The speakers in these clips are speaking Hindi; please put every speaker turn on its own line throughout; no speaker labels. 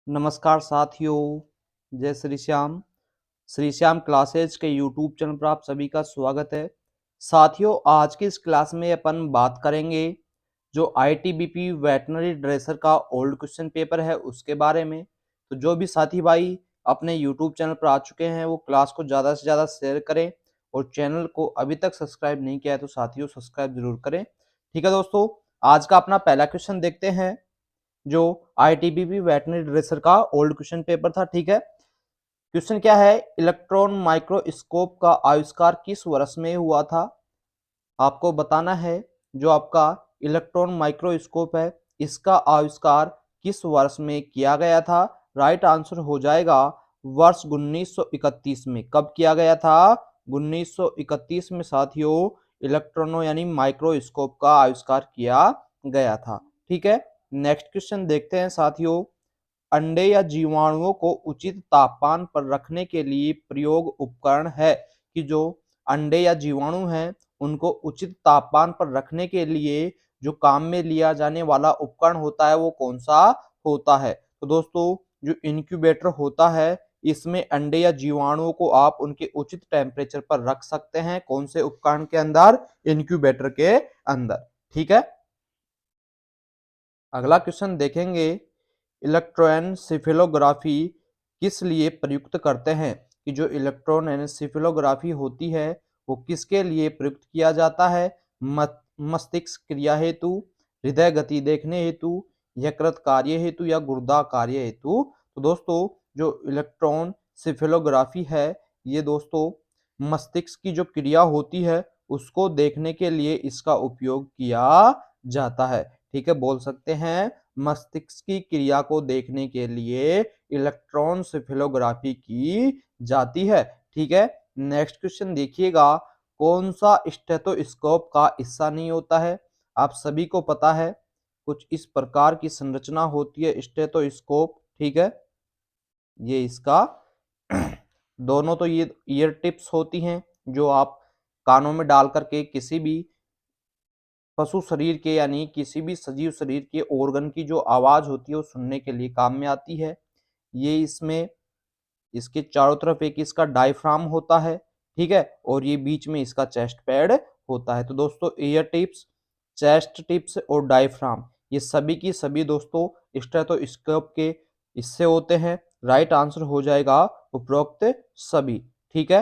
नमस्कार साथियों, जय श्री श्याम क्लासेज के यूट्यूब चैनल पर आप सभी का स्वागत है। साथियों, आज की इस क्लास में अपन बात करेंगे जो आईटीबीपी वेटनरी ड्रेसर का ओल्ड क्वेश्चन पेपर है उसके बारे में। तो जो भी साथी भाई अपने यूट्यूब चैनल पर आ चुके हैं वो क्लास को ज़्यादा से ज़्यादा शेयर करें और चैनल को अभी तक सब्सक्राइब नहीं किया है तो साथियों सब्सक्राइब जरूर करें। ठीक है दोस्तों, आज का अपना पहला क्वेश्चन देखते हैं जो आईटीबीपी वेटनरी ड्रेसर का ओल्ड क्वेश्चन पेपर था। ठीक है, क्वेश्चन क्या है, इलेक्ट्रॉन माइक्रोस्कोप का आविष्कार किस वर्ष में हुआ था? आपको बताना है जो आपका इलेक्ट्रॉन माइक्रोस्कोप है इसका आविष्कार किस वर्ष में किया गया था। राइट आंसर हो जाएगा वर्ष 1931 में। कब किया गया था? 1931 में साथियों इलेक्ट्रॉनों यानी माइक्रोस्कोप का आविष्कार किया गया था। ठीक है, नेक्स्ट क्वेश्चन देखते हैं साथियों। अंडे या जीवाणुओं को उचित तापमान पर रखने के लिए प्रयोग उपकरण है कि जो अंडे या जीवाणु हैं उनको उचित तापमान पर रखने के लिए जो काम में लिया जाने वाला उपकरण होता है वो कौन सा होता है? तो दोस्तों जो इनक्यूबेटर होता है इसमें अंडे या जीवाणुओं को आप उनके उचित टेम्परेचर पर रख सकते हैं। कौन से उपकरण के अंदर? इनक्यूबेटर के अंदर। ठीक है, अगला क्वेश्चन देखेंगे, इलेक्ट्रोएन्सेफेलोग्राफी किस लिए प्रयुक्त करते हैं? कि जो इलेक्ट्रॉन एन्सेफेलोग्राफी होती है वो किसके लिए प्रयुक्त किया जाता है? मस्तिष्क क्रिया हेतु, हृदय गति देखने हेतु, यकृत कार्य हेतु या गुर्दा कार्य हेतु? तो दोस्तों जो इलेक्ट्रॉन सेफेलोग्राफी है ये दोस्तों मस्तिष्क की जो क्रिया होती है उसको देखने के लिए इसका उपयोग किया जाता है। ठीक है, बोल सकते हैं मस्तिष्क की क्रिया को देखने के लिए इलेक्ट्रोएन्सेफेलोग्राफी की जाती है। ठीक है, नेक्स्ट क्वेश्चन देखिएगा, कौन सा स्टेथोस्कोप का हिस्सा नहीं होता है? आप सभी को पता है कुछ इस प्रकार की संरचना होती है स्टेथोस्कोप। ठीक है, ये इसका दोनों तो ये ईयर टिप्स होती हैं जो आप कानों में डाल करके किसी भी पशु शरीर के यानी किसी भी सजीव शरीर के ऑर्गन की जो आवाज होती है वो सुनने के लिए काम में आती है। ये इसमें इसके चारों तरफ एक इसका डायफ्राम होता है। ठीक है, और ये बीच में इसका चेस्ट पैड होता है। तो दोस्तों ईयर टिप्स, चेस्ट टिप्स और डायफ्राम ये सभी की सभी दोस्तों स्टेथोस्कोप के हिस्से होते हैं। राइट आंसर हो जाएगा उपरोक्त सभी। ठीक है,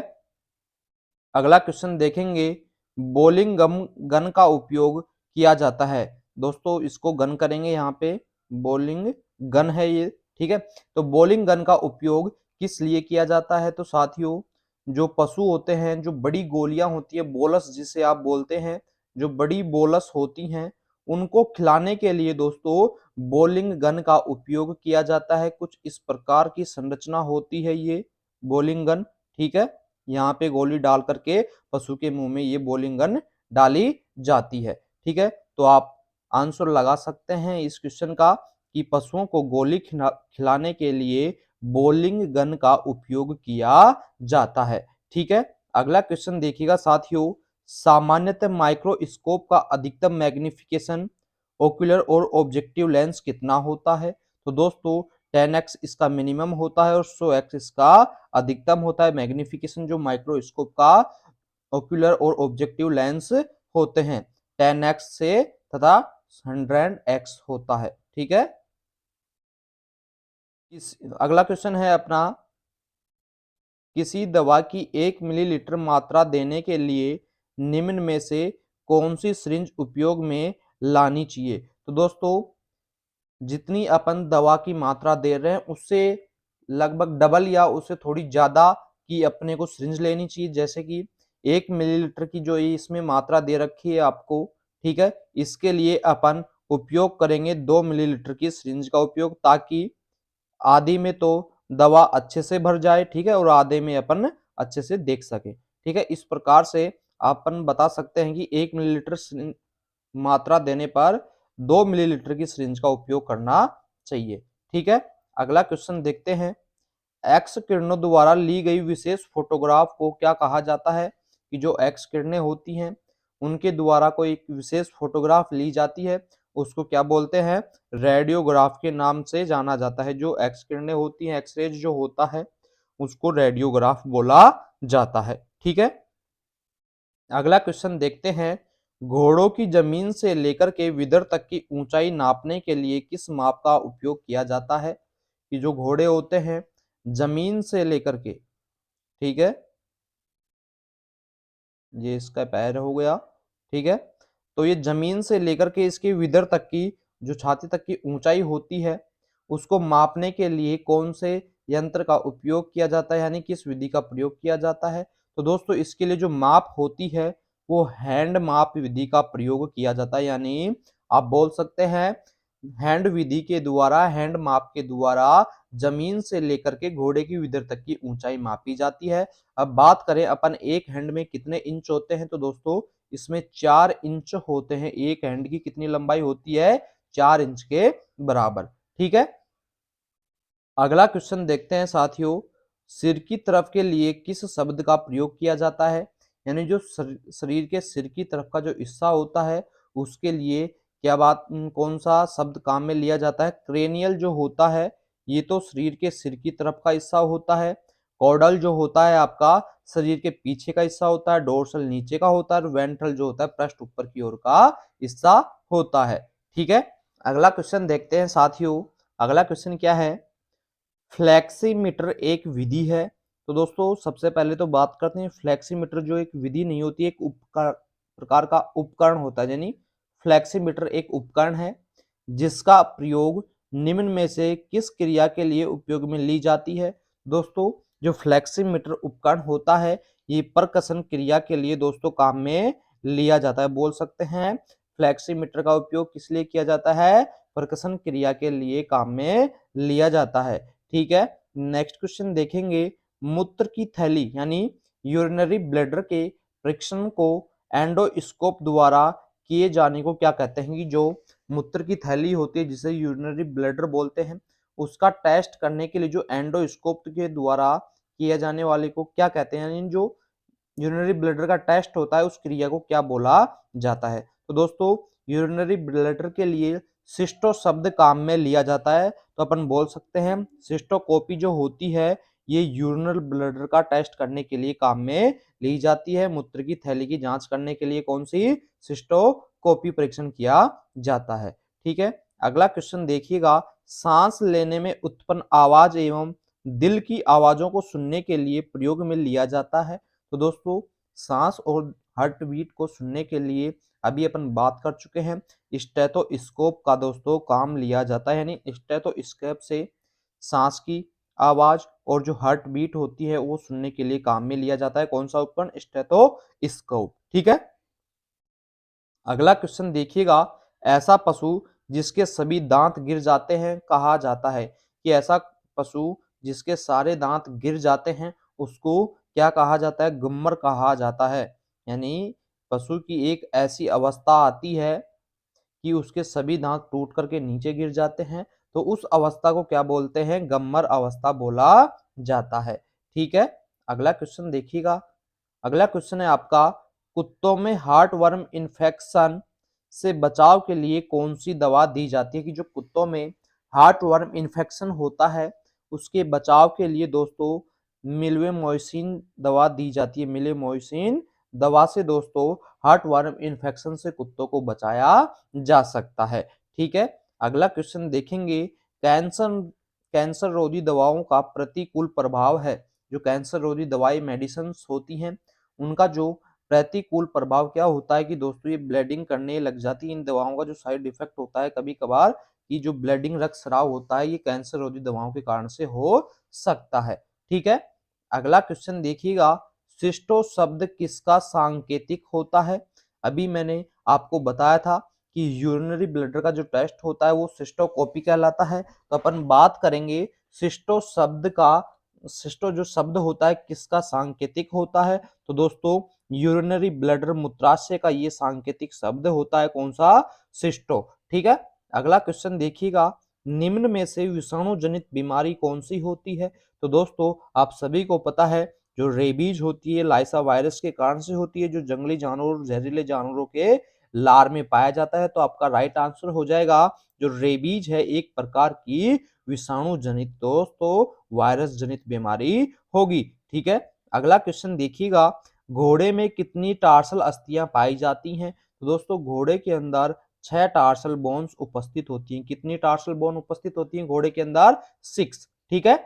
अगला क्वेश्चन देखेंगे, बॉलिंग गन का उपयोग किया जाता है। दोस्तों इसको गन करेंगे यहाँ पे, बॉलिंग गन है ये। ठीक है, तो बॉलिंग गन का उपयोग किस लिए किया जाता है? तो साथियों जो पशु होते हैं, जो बड़ी गोलियां होती है बोलस जिसे आप बोलते हैं, जो बड़ी बोलस होती हैं उनको खिलाने के लिए दोस्तों बॉलिंग गन का उपयोग किया जाता है। कुछ इस प्रकार की संरचना होती है ये बॉलिंग गन। ठीक है, यहाँ पे गोली डाल करके पशु के मुंह में ये बॉलिंग गन डाली जाती है। ठीक है, तो आप आंसर लगा सकते हैं इस क्वेश्चन का कि पशुओं को गोली खिलाने के लिए बॉलिंग गन का उपयोग किया जाता है। ठीक है, अगला क्वेश्चन देखिएगा साथियों, सामान्यतः माइक्रोस्कोप का अधिकतम मैग्निफिकेशन ओक्यूलर और ऑब्जेक्टिव लेंस कितना होता है? तो दोस्तों 10x इसका मिनिमम होता है और 100x इसका अधिकतम होता है। मैग्निफिकेशन जो माइक्रोस्कोप का ओक्यूलर और ऑब्जेक्टिव लेंस होते हैं 10x से तथा 100x होता है। ठीक है, अगला क्वेश्चन है अपना, किसी दवा की 1 मिलीलीटर मात्रा देने के लिए निम्न में से कौन सी सिरिंज उपयोग में लानी चाहिए? तो दोस्तों जितनी अपन दवा की मात्रा दे रहे हैं उससे लगभग डबल या उससे थोड़ी ज्यादा की अपने को सिरिंज लेनी चाहिए। जैसे कि 1 मिलीलीटर की जो इसमें मात्रा दे रखी है आपको, ठीक है, इसके लिए अपन उपयोग करेंगे 2 मिलीलीटर की सिरिंज का उपयोग, ताकि आधी में तो दवा अच्छे से भर जाए। ठीक है, और आधे में अपन अच्छे से देख सके। ठीक है, इस प्रकार से अपन बता सकते हैं कि 1 मिलीलीटर मात्रा देने पर 2 मिलीलीटर की सिरिंज का उपयोग करना चाहिए। ठीक है, अगला क्वेश्चन देखते हैं, एक्स किरणों द्वारा ली गई विशेष फोटोग्राफ को क्या कहा जाता है? कि जो एक्स किरणें होती हैं उनके द्वारा कोई एक विशेष फोटोग्राफ ली जाती है उसको क्या बोलते हैं, रेडियोग्राफ के नाम से जाना जाता है। जो एक्स किरणें होती हैं, एक्सरेज जो होता है, उसको रेडियोग्राफ बोला जाता है। ठीक है, अगला क्वेश्चन देखते हैं। घोड़ों की जमीन से लेकर के विदर तक की ऊंचाई नापने के लिए किस माप का उपयोग किया जाता है? कि जो घोड़े होते हैं जमीन से लेकर के, ठीक है, ये इसका पैर हो गया, ठीक है, तो ये जमीन से लेकर के इसके विदर तक की, जो छाती तक की ऊंचाई होती है, उसको मापने के लिए कौन से यंत्र का उपयोग किया जाता है, यानी किस विधि का प्रयोग किया जाता है? तो दोस्तों इसके लिए जो माप होती है वो हैंड माप विधि का प्रयोग किया जाता है, यानी आप बोल सकते हैं हैंड विधि के द्वारा, हैंड माप के द्वारा जमीन से लेकर के घोड़े की विदर तक की ऊंचाई मापी जाती है। अब बात करें अपन एक हैंड में कितने इंच होते हैं, तो दोस्तों इसमें 4 इंच होते हैं। एक हैंड की कितनी लंबाई होती है? 4 इंच के बराबर। ठीक है, अगला क्वेश्चन देखते हैं साथियों। सिर की तरफ के लिए किस शब्द का प्रयोग किया जाता है? यानी जो शरीर के सिर की तरफ का जो हिस्सा होता है उसके लिए क्या कौन सा शब्द काम में लिया जाता है? क्रेनियल जो होता है ये तो शरीर के सिर की तरफ का हिस्सा होता है। कॉर्डल जो होता है आपका शरीर के पीछे का हिस्सा होता है। डोर्सल नीचे का होता है और वेंट्रल जो होता है पृष्ठ ऊपर की ओर का हिस्सा होता है। ठीक है, अगला क्वेश्चन देखते हैं साथियों। अगला क्वेश्चन क्या है? फ्लेक्सीमीटर एक विधि है। तो दोस्तों सबसे पहले तो बात करते हैं, फ्लेक्सीमीटर जो एक विधि नहीं होती, एक प्रकार का उपकरण होता है। यानी फ्लेक्सीमीटर एक उपकरण है जिसका प्रयोग निम्न में से किस क्रिया के लिए उपयोग में ली जाती है? दोस्तों जो फ्लेक्सीमीटर उपकरण होता है ये परकसन क्रिया के लिए दोस्तों काम में लिया जाता है। बोल सकते हैं फ्लेक्सीमीटर का उपयोग किस लिए किया जाता है? परकसन क्रिया के लिए काम में लिया जाता है। ठीक है, नेक्स्ट क्वेश्चन देखेंगे। मूत्र की थैली यानी यूरिनरी ब्लैडर के परीक्षण को एंडोस्कोप द्वारा किए जाने को क्या कहते हैं? कि जो मूत्र की थैली होती है जिसे यूरिनरी ब्लैडर बोलते हैं, उसका टेस्ट करने के लिए जो एंडोस्कोप के द्वारा किए जाने वाले को क्या कहते हैं? यानी जो यूरिनरी ब्लैडर का टेस्ट होता है उस क्रिया को क्या बोला जाता है? तो दोस्तों यूरिनरी ब्लैडर के लिए सिस्टो शब्द काम में लिया जाता है। तो अपन बोल सकते हैं सिस्टोस्कोपी जो होती है ये यूरिनल ब्लैडर का टेस्ट करने के लिए काम में ली जाती है। मूत्र की थैली की जांच करने के लिए कौन सी सिस्टोस्कोपी परीक्षण किया जाता है। ठीक है, अगला क्वेश्चन देखिएगा। सांस लेने में उत्पन्न आवाज एवं दिल की आवाजों को सुनने के लिए प्रयोग में लिया जाता है। तो दोस्तों सांस और हार्ट बीट को सुनने के लिए अभी अपन बात कर चुके हैं, स्टेथोस्कोप का दोस्तों काम लिया जाता है। यानी स्टेथोस्कोप से सांस की आवाज और जो हार्ट बीट होती है वो सुनने के लिए काम में लिया जाता है। कौन सा उपकरण? स्टेथोस्कोप। ठीक है, अगला क्वेश्चन देखिएगा। ऐसा पशु जिसके सभी दांत गिर जाते हैं कहा जाता है? कि ऐसा पशु जिसके सारे दांत गिर जाते हैं उसको क्या कहा जाता है? गुम्मर कहा जाता है। यानी पशु की एक ऐसी अवस्था आती है कि उसके सभी दांत टूट करके नीचे गिर जाते हैं, तो उस अवस्था को क्या बोलते हैं? गम्मर अवस्था बोला जाता है। ठीक है, अगला क्वेश्चन देखिएगा। अगला क्वेश्चन है आपका, कुत्तों में हार्टवर्म इन्फेक्शन से बचाव के लिए कौन सी दवा दी जाती है? कि जो कुत्तों में हार्टवर्म इन्फेक्शन होता है उसके बचाव के लिए दोस्तों मिल्वेमोइसिन दवा दी जाती है। मिल्वेमोइसिन दवा से दोस्तों हार्टवर्म इन्फेक्शन से कुत्तों को बचाया जा सकता है। ठीक है, अगला क्वेश्चन देखेंगे। कैंसर कैंसर रोधी दवाओं का प्रतिकूल प्रभाव है। जो कैंसर रोधी दवाई मेडिसिन होती हैं उनका जो प्रतिकूल प्रभाव क्या होता है? कि दोस्तों ये ब्लीडिंग करने लग जाती है। इन दवाओं का जो साइड इफेक्ट होता है कभी कभार कि जो ब्लीडिंग रक्तस्राव होता है ये कैंसर रोधी दवाओं के कारण से हो सकता है। ठीक है, अगला क्वेश्चन देखिएगा। सिस्टो शब्द किसका सांकेतिक होता है? अभी मैंने आपको बताया था कि यूरिनरी ब्लैडर का जो टेस्ट होता है वो सिस्टोस्कोपी कहलाता है। तो अपन बात करेंगे सिस्टो शब्द का, सिस्टो जो शब्द होता है किसका सांकेतिक होता है? तो दोस्तों यूरिनरी ब्लैडर मूत्राशय का ये सांकेतिक शब्द होता है। कौन सा? सिस्टो। ठीक है, अगला क्वेश्चन देखिएगा। निम्न में से विषाणु जनित बीमारी कौन सी होती है? तो दोस्तों आप सभी को पता है जो रेबीज होती है लाइसा वायरस के कारण से होती है, जो जंगली जानवर जहरीले जानवरों के लार में पाया जाता है। तो आपका राइट आंसर हो जाएगा जो रेबीज है एक प्रकार की विषाणु जनित दोस्तों वायरस जनित बीमारी होगी। ठीक है, अगला क्वेश्चन देखिएगा, घोड़े में कितनी टार्सल अस्थियां पाई जाती हैं? तो दोस्तों घोड़े के अंदर 6 टार्सल बोन्स उपस्थित होती हैं। कितनी टार्सल बोन उपस्थित होती हैं घोड़े के अंदर? 6। ठीक है,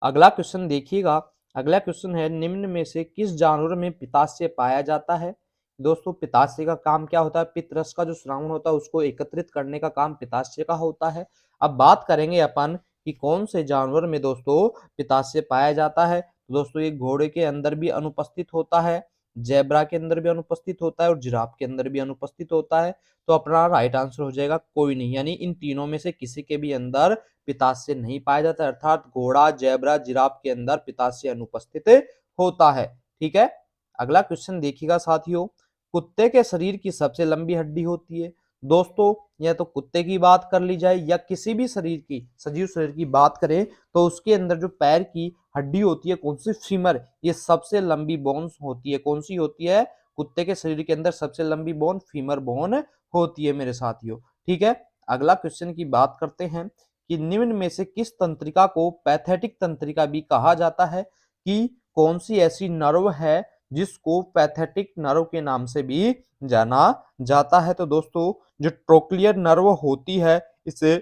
अगला क्वेश्चन देखिएगा, अगला क्वेश्चन है निम्न में से किस जानवर में पित्ताशय पाया जाता है? दोस्तों पित्ताशय का काम क्या होता है? पित्त का जो श्रावण होता है उसको एकत्रित करने का काम पित्ताशय का होता है। अब बात करेंगे अपन कि कौन से जानवर में दोस्तों पित्ताशय पाया जाता है। तो दोस्तों ये घोड़े के अंदर भी अनुपस्थित होता है, जेब्रा के अंदर भी अनुपस्थित होता है और जिराफ के अंदर भी अनुपस्थित होता है। तो अपना राइट आंसर हो जाएगा कोई नहीं, यानी इन तीनों में से किसी के भी अंदर पित्ताशय नहीं पाया जाता, अर्थात घोड़ा, जेब्रा, जिराफ के अंदर पित्ताशय अनुपस्थित होता है। ठीक है, अगला क्वेश्चन देखिएगा साथियों, कुत्ते के शरीर की सबसे लंबी हड्डी होती है? दोस्तों या तो कुत्ते की बात कर ली जाए या किसी भी शरीर की सजीव शरीर की बात करें तो उसके अंदर जो पैर की हड्डी होती है कौन सी? फीमर, ये सबसे लंबी बोन्स होती है। कौन सी होती है? कुत्ते के शरीर के अंदर सबसे लंबी बोन फीमर बोन होती है मेरे साथियों। ठीक है, अगला क्वेश्चन की बात करते हैं कि निम्न में से किस तंत्रिका को पैथेटिक तंत्रिका भी कहा जाता है? कि कौन सी ऐसी नर्व है जिसको पैथेटिक नर्व के नाम से भी जाना जाता है? तो दोस्तों जो ट्रोक्लियर नर्व होती है इसे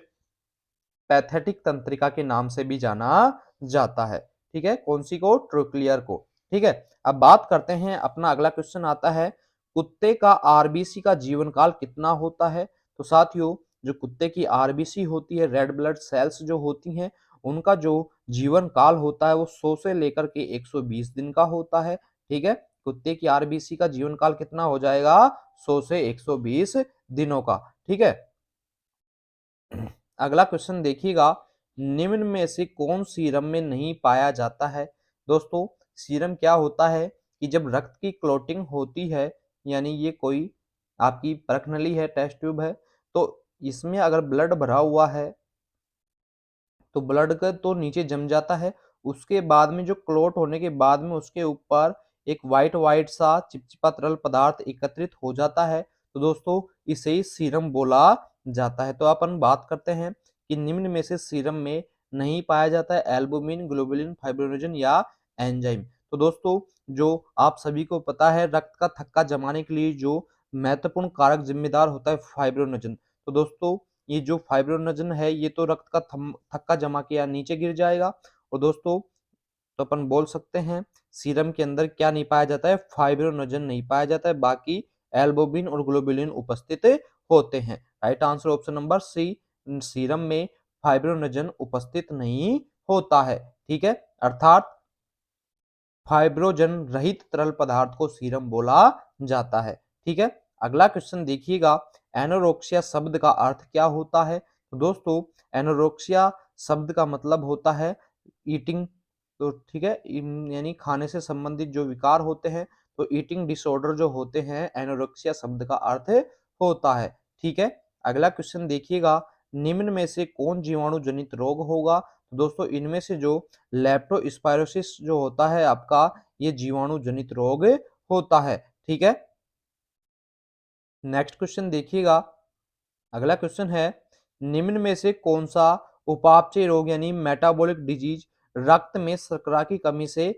पैथेटिक तंत्रिका के नाम से भी जाना जाता है। ठीक है, कौन सी को? ट्रोक्लियर को। ठीक है, अब बात करते हैं, अपना अगला क्वेश्चन आता है, कुत्ते का आरबीसी का जीवन काल कितना होता है? तो साथियों जो कुत्ते की आरबीसी होती है, रेड ब्लड सेल्स जो होती हैं, उनका जो जीवन काल होता है वो 100 से लेकर के 120 दिन का होता है। ठीक है, कुत्ते की आरबीसी का जीवन काल कितना हो जाएगा? 100 से 120 दिनों का। ठीक है, अगला क्वेश्चन देखिएगा, निम्न में से कौन सीरम में नहीं पाया जाता है? दोस्तों सीरम क्या होता है कि जब रक्त की क्लोटिंग होती है, यानी ये कोई आपकी परखनली है, टेस्ट ट्यूब है, तो इसमें अगर ब्लड भरा हुआ है तो ब्लड का तो नीचे जम जाता है, उसके बाद में जो क्लोट होने के बाद में उसके ऊपर एक वाइट वाइट सा चिपचिपा तरल पदार्थ एकत्रित हो जाता है। तो दोस्तों इसे ही सीरम बोला जाता है। तो अपन बात करते हैं कि निम्न में से सीरम में नहीं पाया जाता है एल्बुमिन, ग्लोबुलिन, फाइब्रिनोजन या एंजाइम। तो दोस्तों जो आप सभी को पता है रक्त का थक्का जमाने के लिए जो महत्वपूर्ण कारक जिम्मेदार होता है फाइब्रिनोजन। तो दोस्तों ये जो फाइब्रिनोजन है ये तो रक्त का थक्का जमा के नीचे गिर जाएगा। और दोस्तों तो अपन बोल सकते हैं सीरम के अंदर क्या नहीं पाया जाता है? फाइब्रिनोजन नहीं पाया जाता है, बाकी एल्बुमिन और ग्लोबुलिन उपस्थित होते हैं। Right answer option number C, serum में फाइब्रिनोजन उपस्थित नहीं होता है। ठीक है, अर्थात फाइब्रोजन रहित तरल पदार्थ को सीरम बोला जाता है। ठीक है, अगला क्वेश्चन देखिएगा, एनोरेक्सिया शब्द का अर्थ क्या होता है? तो दोस्तों एनोरेक्सिया शब्द का मतलब होता है ईटिंग, तो ठीक है यानी खाने से संबंधित जो विकार होते हैं, तो ईटिंग डिसऑर्डर जो होते हैं एनोरेक्सिया शब्द का अर्थ होता है। ठीक है, अगला क्वेश्चन देखिएगा, निम्न में से कौन जीवाणु जनित रोग होगा? तो दोस्तों इनमें से जो लेप्टोस्पायरोसिस जो होता है आपका, ये जीवाणु जनित रोग होता है। ठीक है, नेक्स्ट क्वेश्चन देखिएगा, अगला क्वेश्चन है, निम्न में से कौन सा उपापचय रोग यानी मेटाबॉलिक डिजीज रक्त में शर्करा की कमी से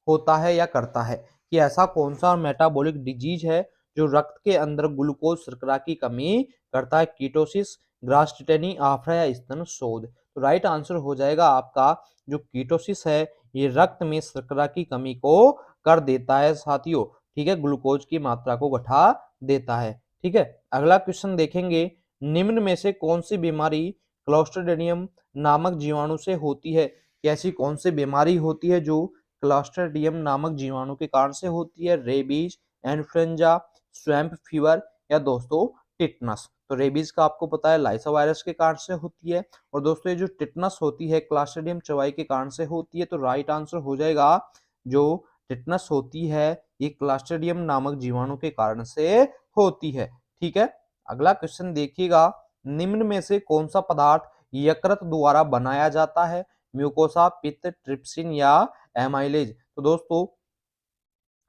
होता है या करता है? कि ऐसा कौन सा मेटाबॉलिक डिजीज है जो रक्त के अंदर ग्लूकोज शर्करा की कमी करता है? कीटोसिस, ग्रास्टेनी, आफरा या स्तन शोध। तो राइट आंसर हो जाएगा आपका जो कीटोसिस है, ये रक्त में शर्करा की कमी को कर देता है साथियों। ठीक है, ग्लूकोज की मात्रा को घटा देता है। ठीक है, अगला क्वेश्चन देखेंगे, निम्न में से कौन सी बीमारी क्लोस्ट्रिडियम नामक जीवाणु से होती है? कैसी कौन सी बीमारी होती है जो क्लोस्ट्रिडियम नामक जीवाणु के कारण से होती है? रेबीज, इन्फ्लुएंजा, स्वैम्प फीवर या दोस्तों टिटनस। तो रेबीज का आपको पता है लाइसा वायरस के कारण से होती है, और दोस्तों ये जो टिटनस होती है क्लोस्ट्रिडियम चवाई के कारण से होती है। तो राइट आंसर हो जाएगा जो टिटनस होती है ये क्लोस्ट्रिडियम नामक जीवाणु के कारण से होती है। ठीक है, अगला क्वेश्चन देखिएगा, निम्न में से कौन सा पदार्थ यकृत द्वारा बनाया जाता है? म्यूकोसा, पित्त, ट्रिप्सिन या एमाइलेज। तो दोस्तों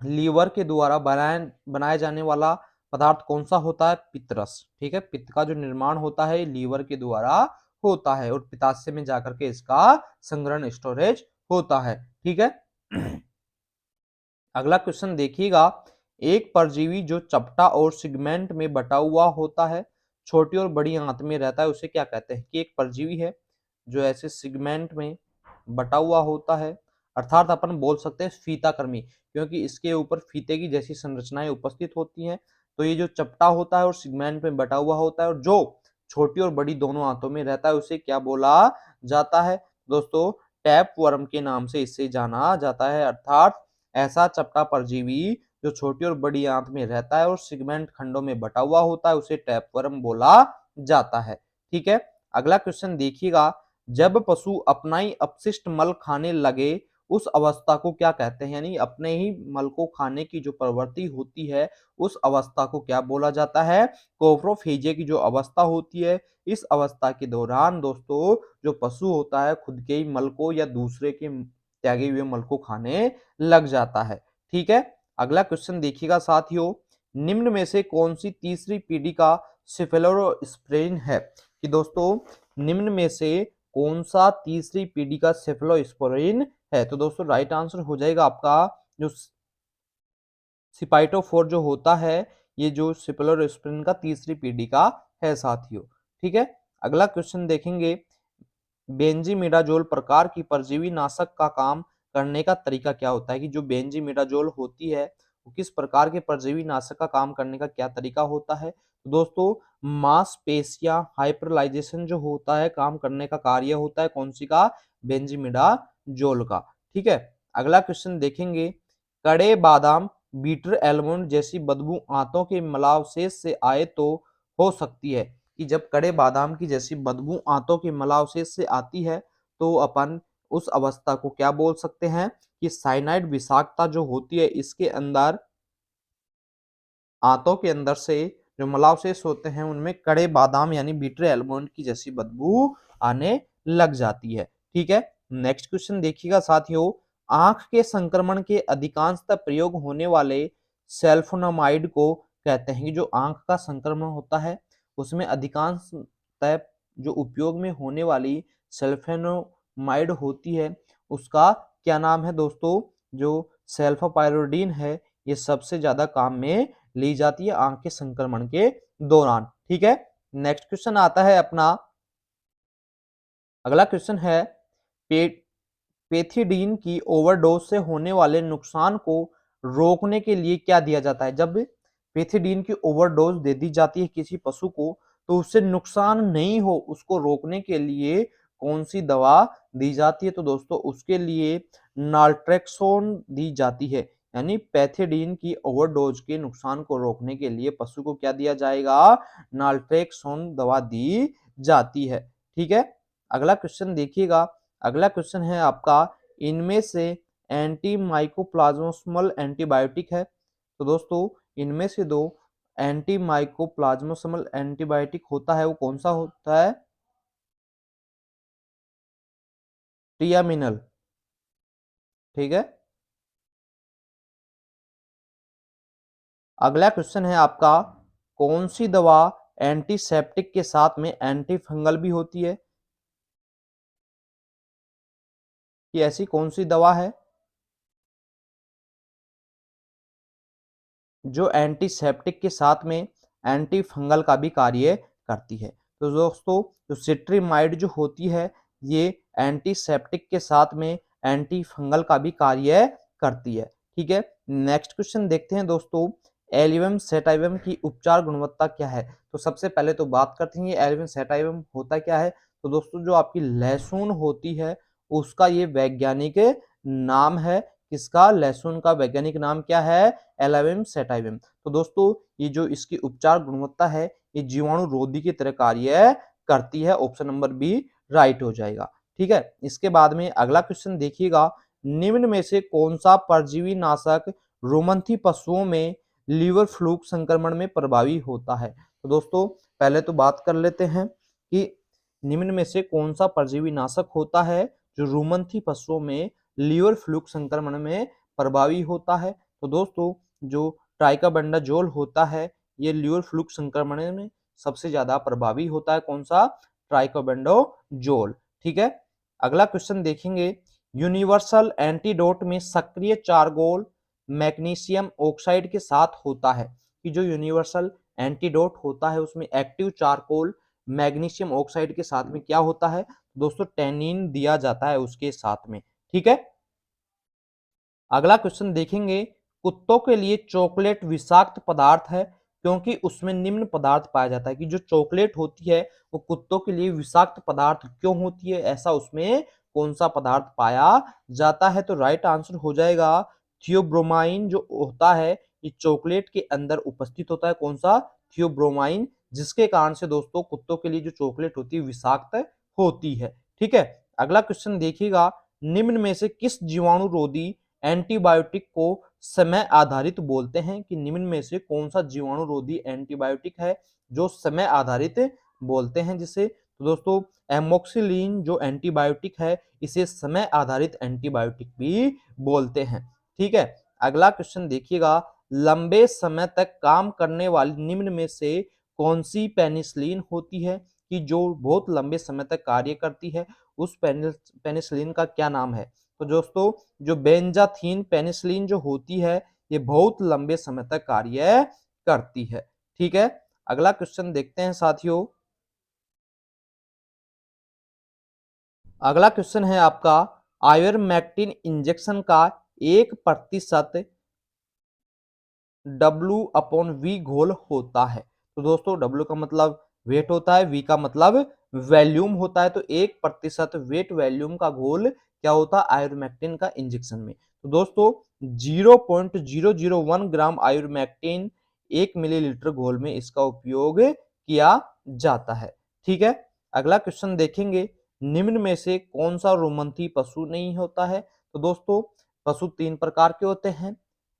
लीवर के द्वारा बनाया जाने वाला पदार्थ कौन सा होता है? पित्तरस। ठीक है, पित्त का जो निर्माण होता है लीवर के द्वारा होता है और पित्ताशय में जाकर के इसका संग्रहण स्टोरेज होता है। ठीक है। अगला क्वेश्चन देखिएगा, एक परजीवी जो चपटा और सिगमेंट में बटा हुआ होता है, छोटी और बड़ी आंत में रहता है, उसे क्या कहते हैं? कि एक परजीवी है जो ऐसे सिगमेंट में बटा हुआ होता है, अर्थात अपन बोल सकते हैं फीताकृमि, क्योंकि इसके ऊपर फीते की जैसी संरचनाएं उपस्थित होती हैं। तो ये जो चपटा होता है और सिगमेंट में बटा हुआ होता है और जो छोटी और बड़ी दोनों आंतों में रहता है, उसे क्या बोला जाता है? दोस्तों, टैप वर्म के नाम से इसे जाना जाता है, अर्थात ऐसा चपटा परजीवी जो छोटी और बड़ी आंत में रहता है और सिगमेंट खंडों में बटा हुआ होता है, उसे टैपवर्म बोला जाता है। ठीक है। अगला क्वेश्चन देखिएगा, जब पशु अपना ही अपशिष्ट मल खाने लगे, उस अवस्था को क्या कहते हैं? यानी अपने ही मल को खाने की जो प्रवृत्ति होती है, उस अवस्था को क्या बोला जाता है? कोप्रोफेजिया की जो अवस्था होती है, इस अवस्था के दौरान दोस्तों जो पशु होता है खुद के ही मल को या दूसरे के त्यागे हुए मल को खाने लग जाता है। ठीक है। अगला क्वेश्चन देखिएगा साथियों, निम्न में से कौन सी तीसरी पीढ़ी का सेफेलोस्पोरिन है? कि दोस्तों निम्न में से कौन सा तीसरी पीढ़ी का सेफेलोस्पोरिन है? तो दोस्तों राइट आंसर हो जाएगा आपका जो सिपाइटोफोर जो होता है, ये जो सेफेलोस्पोरिन का तीसरी पीढ़ी का है साथियों। ठीक है। अगला क्वेश्चन देखेंगे, बेंजीमिडाजोल प्रकार की परजीवी नाशक का काम करने का तरीका क्या होता है? कि जो बेंजीमिडाजोल होती है वो किस प्रकार के परजीवी नाशक का काम करने का क्या तरीका होता है? तो दोस्तों मांसपेशियां हाइपरलाइजेशन जो होता है काम करने का कार्य होता है कौन सी का? बेंजीमिडाजोल का। ठीक है। अगला क्वेश्चन देखेंगे, कड़े बादाम बीटर एलमंड जैसी बदबू आंतों के मलावशेष से आए तो हो सकती है? कि जब कड़े बादाम की जैसी बदबू आंतों के मलावशेष से आती है तो अपन उस अवस्था को क्या बोल सकते हैं? कि साइनाइड विषाक्तता जो होती है इसके अंदर आंतों के अंदर से जो मलावशेष होते हैं उनमें कड़े बादाम यानी बीटर एलमंड की जैसी बदबू आने लग जाती है। ठीक है। नेक्स्ट क्वेश्चन देखिएगा साथियों, आंख के संक्रमण के अधिकांशतः प्रयोग होने वाले सल्फोनामाइड को कहते हैं? कि जो आंख का संक्रमण होता है उसमें अधिकांशतः जो उपयोग में होने वाली सल्फोनामाइड होती है उसका क्या नाम है? दोस्तों जो सेल्फोपायरोडीन है ये सबसे ज्यादा काम में ली जाती है आंख के संक्रमण के दौरान। ठीक है। नेक्स्ट क्वेश्चन आता है अपना, अगला क्वेश्चन है, पे, पेथिडीन की ओवरडोज से होने वाले नुकसान को रोकने के लिए क्या दिया जाता है? जब पेथिडीन की ओवरडोज दे दी जाती है किसी पशु को तो उससे नुकसान नहीं हो उसको रोकने के लिए कौन सी दवा दी जाती है? तो दोस्तों उसके लिए नाल्ट्रेक्सोन दी जाती है। यानी पैथिडीन की ओवरडोज के नुकसान को रोकने के लिए पशु को क्या दिया जाएगा? नाल्ट्रेक्सोन दवा दी जाती है। ठीक है। अगला क्वेश्चन देखिएगा, अगला क्वेश्चन है आपका, इनमें से एंटी माइकोप्लाज्मोसमल एंटीबायोटिक है? तो दोस्तों इनमें से दो एंटी माइकोप्लाज्मोसमल एंटीबायोटिक होता है वो कौन सा होता है? टियामिनल। ठीक है। अगला क्वेश्चन है आपका, कौन सी दवा एंटीसेप्टिक के साथ में एंटी फंगल भी होती है? कि ऐसी कौन सी दवा है जो एंटीसेप्टिक के साथ में एंटी फंगल का भी कार्य करती है? तो दोस्तों जो सिट्रीमाइड जो होती है ये एंटीसेप्टिक के साथ में एंटी फंगल का भी कार्य करती है। ठीक है। नेक्स्ट क्वेश्चन देखते हैं दोस्तों, एलियम सेटाइवम की उपचार गुणवत्ता क्या है? तो सबसे पहले तो बात करते हैं ये एलियम सेटाइवम होता क्या है? तो दोस्तों जो आपकी लहसुन होती है उसका ये वैज्ञानिक नाम है। किसका? लहसुन का वैज्ञानिक नाम क्या है? Allium sativum. तो दोस्तों ये जो इसकी उपचार गुणवत्ता है ये जीवाणु रोधी की तरह कार्य करती है। ऑप्शन नंबर बी राइट हो जाएगा। ठीक है। इसके बाद में अगला क्वेश्चन देखिएगा, निम्न में से कौन सा परजीवी नाशक रोमंथी पशुओं में लीवर फ्लूक संक्रमण में प्रभावी होता है? तो दोस्तों पहले तो बात कर लेते हैं कि निम्न में से कौन सा परजीवी नाशक होता है जो रोमंथी पशुओं में लीवर फ्लूक संक्रमण में प्रभावी होता है? तो दोस्तों जो ट्राइकाबेंडाजोल होता है ये ल्यूर फ्लूक संक्रमण में सबसे ज्यादा प्रभावी होता है कौन सा? ट्राइकोबेंडोजोल। ठीक है, अगला क्वेश्चन देखेंगे, यूनिवर्सल एंटीडोट में सक्रिय चारकोल मैग्नीशियम ऑक्साइड के साथ होता है, कि जो यूनिवर्सल एंटीडोट होता है उसमें एक्टिव चारकोल मैग्नीशियम ऑक्साइड के साथ में क्या होता है दोस्तों? टेनिन दिया जाता है उसके साथ में। ठीक है, अगला क्वेश्चन देखेंगे, कुत्तों के लिए चॉकलेट विषाक्त पदार्थ है क्योंकि उसमें निम्न पदार्थ पाया जाता है, कि जो चॉकलेट होती है वो कुत्तों के लिए विषाक्त पदार्थ क्यों होती है, ऐसा उसमें कौन सा पदार्थ पाया जाता है? तो राइट आंसर हो जाएगा थियोब्रोमाइन जो होता है ये चॉकलेट के अंदर उपस्थित होता है, कौन सा? थियोब्रोमाइन, जिसके कारण से दोस्तों कुत्तों के लिए जो चॉकलेट होती है विषाक्त होती है। ठीक है, अगला क्वेश्चन देखिएगा, निम्न में से किस जीवाणु रोधी एंटीबायोटिक को समय आधारित बोलते हैं, कि निम्न में से कौन सा जीवाणु रोधी एंटीबायोटिक है जो समय आधारित बोलते हैं जिसे? तो दोस्तों एमोक्सिलिन जो एंटीबायोटिक है इसे समय आधारित एंटीबायोटिक भी बोलते हैं। ठीक है, अगला क्वेश्चन देखिएगा, लंबे समय तक काम करने वाली निम्न में से कौन सी पेनिसिलिन होती है, कि जो बहुत लंबे समय तक कार्य करती है, उस पेनिसिलिन का क्या नाम है? तो दोस्तों जो बेंजाथीन पेनिसिलिन जो होती है ये बहुत लंबे समय तक कार्य करती है। ठीक है, अगला क्वेश्चन देखते हैं साथियों, अगला क्वेश्चन है आपका, आयरमैक्टिन इंजेक्शन का 1% W/V घोल होता है। तो दोस्तों W का मतलब वेट होता है, V का मतलब वॉल्यूम होता है, तो 1% वेट वॉल्यूम का घोल क्या होता है? आयोरमैक्टिन का इंजेक्शन में। तो दोस्तों 0.001 ग्राम आयोरमैक्टिन 1 मिलीलीटर घोल में इसका उपयोग किया जाता है। ठीक है, अगला क्वेश्चन देखेंगे, निम्न में से कौन सा रोमंथी पशु नहीं होता है? तो दोस्तों पशु 3 प्रकार के होते हैं,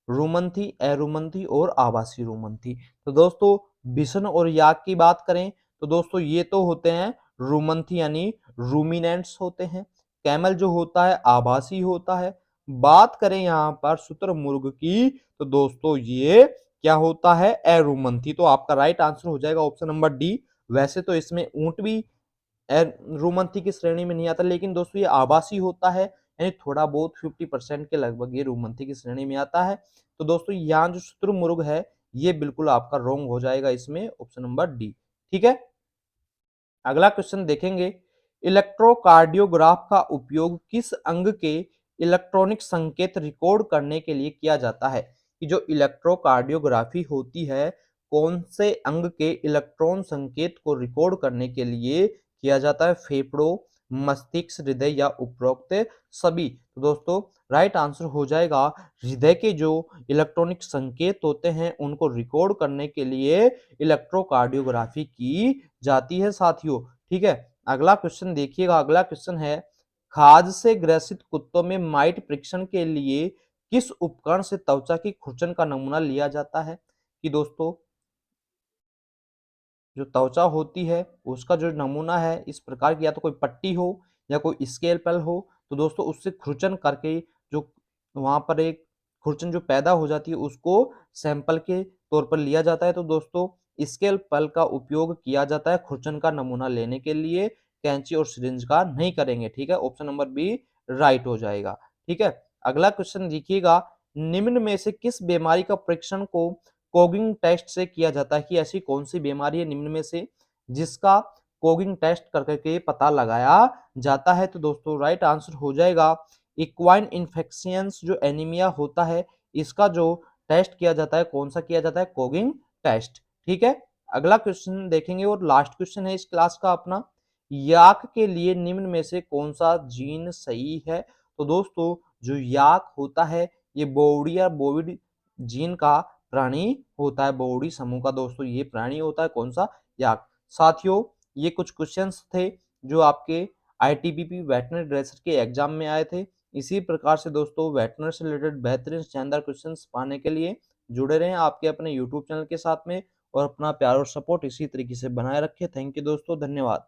रोमंथी, अरोमंथी और आवासी रोमंथी। तो दोस्तों बिशन और याक की बात करें तो दोस्तों ये तो होते हैं रोमंथी यानी रूमिनेंट्स होते हैं। कैमल जो होता है आभासी होता है। बात करें यहाँ पर शुतुरमुर्ग की तो दोस्तों ये क्या होता है? अरोमंथी। तो आपका राइट आंसर हो जाएगा ऑप्शन नंबर डी। वैसे तो इसमें ऊंट भी रोमंथी की श्रेणी में नहीं आता, लेकिन दोस्तों ये आभासी होता है यानी थोड़ा बहुत 50% के लगभग ये रोमंथी की श्रेणी में आता है। तो दोस्तों यहाँ जो शुतुरमुर्ग है ये बिल्कुल आपका रॉन्ग हो जाएगा इसमें ऑप्शन नंबर डी। ठीक है, अगला क्वेश्चन देखेंगे, इलेक्ट्रोकार्डियोग्राफ का उपयोग किस अंग के इलेक्ट्रॉनिक संकेत रिकॉर्ड करने के लिए किया जाता है? कि जो इलेक्ट्रोकार्डियोग्राफी होती है कौन से अंग के इलेक्ट्रॉन संकेत को रिकॉर्ड करने के लिए किया जाता है? फेफड़ों, मस्तिष्क, हृदय या उपरोक्त सभी? तो दोस्तों राइट आंसर हो जाएगा हृदय के जो इलेक्ट्रॉनिक संकेत होते हैं उनको रिकॉर्ड करने के लिए इलेक्ट्रोकार्डियोग्राफी की जाती है साथियों। ठीक है, अगला क्वेश्चन देखिएगा, अगला क्वेश्चन है, खाज से ग्रसित कुत्तों में माइट परीक्षण के लिए किस उपकरण से त्वचा की खुरचन का नमूना लिया जाता है? कि दोस्तों जो त्वचा होती है उसका जो नमूना है इस प्रकार की या तो कोई पट्टी हो या कोई स्केलपेल हो, तो दोस्तों उससे खुरचन करके जो वहां पर एक खुरचन जो पैदा हो जाती है उसको सैंपल के तौर पर लिया जाता है। तो दोस्तों स्केलपेल का उपयोग किया जाता है खुरचन का नमूना लेने के लिए, कैंची और सिरिंज का नहीं करेंगे। ठीक है, ऑप्शन नंबर बी राइट हो जाएगा। ठीक है, अगला क्वेश्चन देखिएगा, निम्न में से किस बीमारी का परीक्षण को कोगिंग टेस्ट से किया जाता है? कि ऐसी कौन सी बीमारी है निम्न में से जिसका कोगिंग टेस्ट करके पता लगाया जाता है? तो दोस्तों राइट आंसर हो जाएगा इक्वाइन इन्फेक्शंस जो एनीमिया होता है इसका जो टेस्ट किया जाता है कौन सा किया जाता है? कोगिंग टेस्ट। ठीक है, अगला क्वेश्चन देखेंगे और लास्ट क्वेश्चन है इस क्लास का अपना, याक के लिए निम्न में से कौन सा जीन सही है? तो दोस्तों जो याक होता है ये बोविड या बोविड जीन का प्राणी होता है, बोविडी समूह का दोस्तों ये प्राणी होता है कौन सा? याक। साथियों ये कुछ क्वेश्चंस थे जो आपके आईटीबीपी वेटनरी ड्रेसर के एग्जाम में आए थे। इसी प्रकार से दोस्तों वेटनरी से रिलेटेड बेहतरीन शानदार क्वेश्चंस पाने के लिए जुड़े रहें आपके अपने यूट्यूब चैनल के साथ में और अपना प्यार और सपोर्ट इसी तरीके से बनाए रखें। थैंक यू दोस्तों, धन्यवाद।